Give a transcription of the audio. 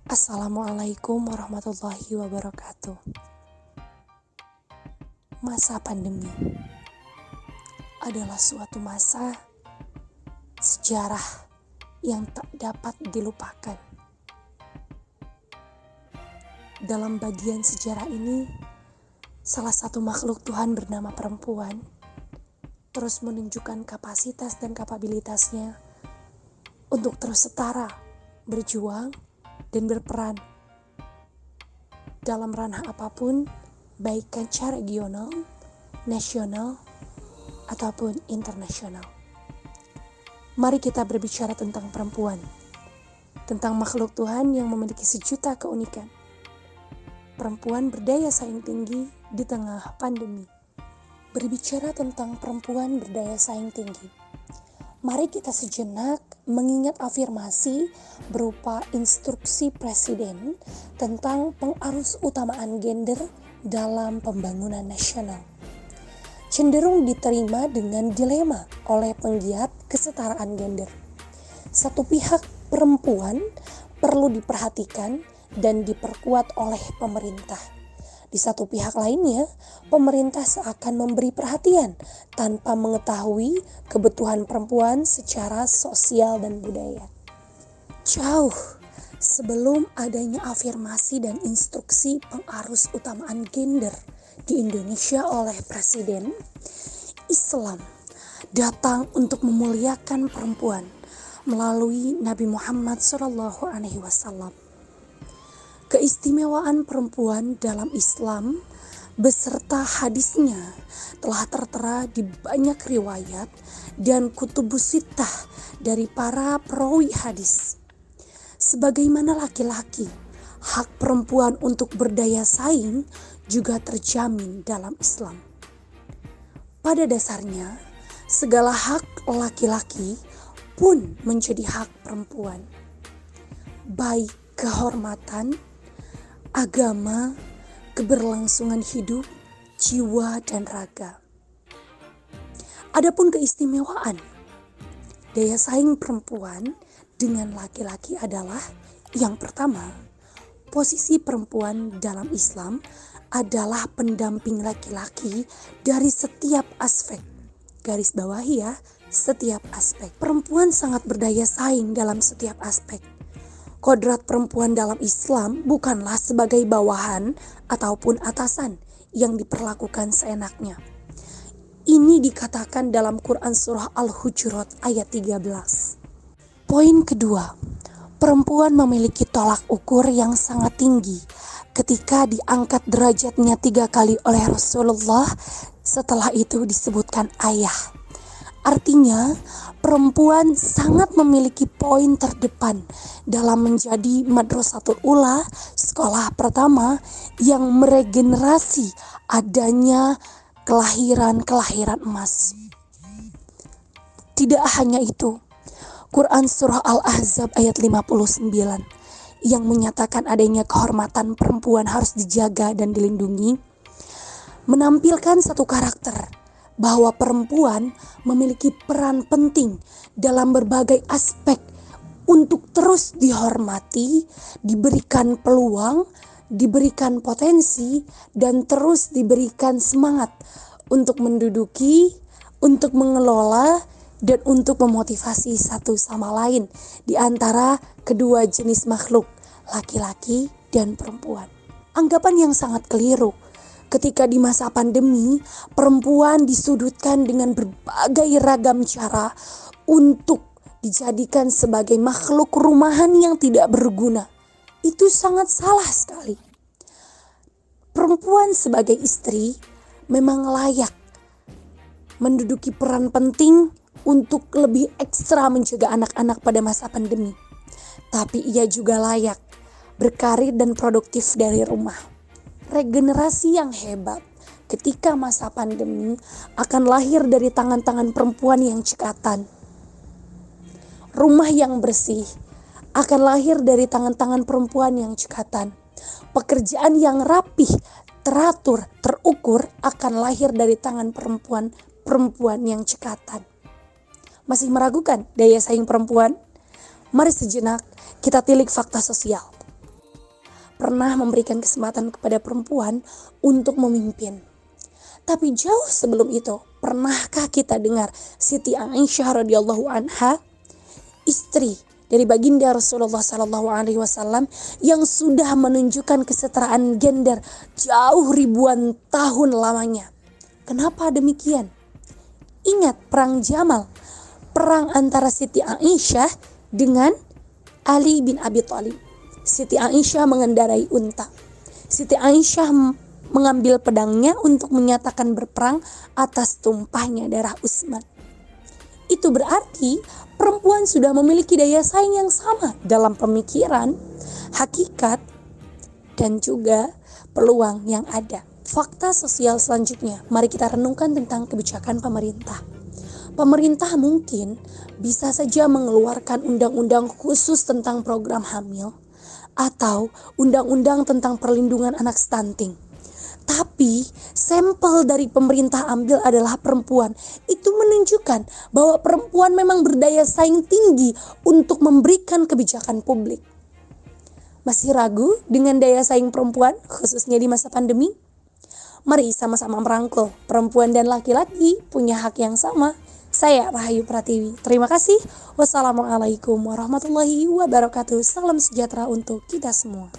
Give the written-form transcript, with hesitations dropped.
Assalamualaikum warahmatullahi wabarakatuh. Masa pandemi adalah suatu masa sejarah yang tak dapat dilupakan. Dalam bagian sejarah ini, salah satu makhluk Tuhan bernama perempuan terus menunjukkan kapasitas dan kapabilitasnya untuk terus setara, berjuang, dan berperan dalam ranah apapun, baik kancah regional, nasional, ataupun internasional. Mari kita berbicara tentang perempuan, tentang makhluk Tuhan yang memiliki sejuta keunikan. Perempuan berdaya saing tinggi di tengah pandemi. Berbicara tentang perempuan berdaya saing tinggi, mari kita sejenak mengingat afirmasi berupa instruksi Presiden tentang pengarus utamaan gender dalam pembangunan nasional. Cenderung diterima dengan dilema oleh penggiat kesetaraan gender. Satu pihak, perempuan perlu diperhatikan dan diperkuat oleh pemerintah. Di satu pihak lainnya, pemerintah seakan memberi perhatian tanpa mengetahui kebutuhan perempuan secara sosial dan budaya. Jauh sebelum adanya afirmasi dan instruksi pengarus utamaan gender di Indonesia oleh Presiden, Islam datang untuk memuliakan perempuan melalui Nabi Muhammad SAW. Keistimewaan perempuan dalam Islam beserta hadisnya telah tertera di banyak riwayat dan kutubus sittah dari para perawi hadis. Sebagaimana laki-laki, hak perempuan untuk berdaya saing juga terjamin dalam Islam. Pada dasarnya, segala hak laki-laki pun menjadi hak perempuan, baik kehormatan, agama, keberlangsungan hidup, jiwa, dan raga. Adapun keistimewaan daya saing perempuan dengan laki-laki adalah yang pertama, posisi perempuan dalam Islam adalah pendamping laki-laki dari setiap aspek. Garis bawahi ya, setiap aspek. Perempuan sangat berdaya saing dalam setiap aspek. Kodrat perempuan dalam Islam bukanlah sebagai bawahan ataupun atasan yang diperlakukan seenaknya. Ini dikatakan dalam Quran surah Al-Hujurat ayat 13. Poin kedua, perempuan memiliki tolak ukur yang sangat tinggi ketika diangkat derajatnya 3 kali oleh Rasulullah, setelah itu disebutkan ayah. Artinya, perempuan sangat memiliki poin terdepan dalam menjadi madrasatul ula, sekolah pertama yang meregenerasi adanya kelahiran emas. Tidak hanya itu, Quran surah Al-Ahzab ayat 59 yang menyatakan adanya kehormatan perempuan harus dijaga dan dilindungi, menampilkan satu karakter bahwa perempuan memiliki peran penting dalam berbagai aspek untuk terus dihormati, diberikan peluang, diberikan potensi, dan terus diberikan semangat untuk menduduki, untuk mengelola, dan untuk memotivasi satu sama lain di antara kedua jenis makhluk, laki-laki dan perempuan. Anggapan yang sangat keliru ketika di masa pandemi, perempuan disudutkan dengan berbagai ragam cara untuk dijadikan sebagai makhluk rumahan yang tidak berguna. Itu sangat salah sekali. Perempuan sebagai istri memang layak menduduki peran penting untuk lebih ekstra menjaga anak-anak pada masa pandemi. Tapi ia juga layak berkarir dan produktif dari rumah. Regenerasi yang hebat ketika masa pandemi akan lahir dari tangan-tangan perempuan yang cekatan. Rumah yang bersih akan lahir dari tangan-tangan perempuan yang cekatan. Pekerjaan yang rapih, teratur, terukur akan lahir dari tangan perempuan yang cekatan. Masih meragukan daya saing perempuan? Mari sejenak kita tilik fakta sosial. pernah memberikan kesempatan kepada perempuan untuk memimpin. Tapi jauh sebelum itu, pernahkah kita dengar Siti Aisyah radhiyallahu anha, istri dari baginda Rasulullah sallallahu alaihi wasallam yang sudah menunjukkan kesetaraan gender jauh ribuan tahun lamanya? Kenapa demikian? Ingat perang Jamal, perang antara Siti Aisyah dengan Ali bin Abi Thalib. Siti Aisyah mengendarai unta. Siti Aisyah mengambil pedangnya untuk menyatakan berperang atas tumpahnya darah Utsman. Itu berarti perempuan sudah memiliki daya saing yang sama dalam pemikiran, hakikat, dan juga peluang yang ada. Fakta sosial selanjutnya, mari kita renungkan tentang kebijakan pemerintah. Pemerintah mungkin bisa saja mengeluarkan undang-undang khusus tentang program hamil atau undang-undang tentang perlindungan anak stunting. Tapi sampel dari pemerintah ambil adalah perempuan. Itu menunjukkan bahwa perempuan memang berdaya saing tinggi untuk memberikan kebijakan publik. Masih ragu dengan daya saing perempuan, khususnya di masa pandemi? Mari sama-sama merangkul, perempuan dan laki-laki punya hak yang sama. Saya Rahayu Pratiwi. Terima kasih. Wassalamualaikum warahmatullahi wabarakatuh. Salam sejahtera untuk kita semua.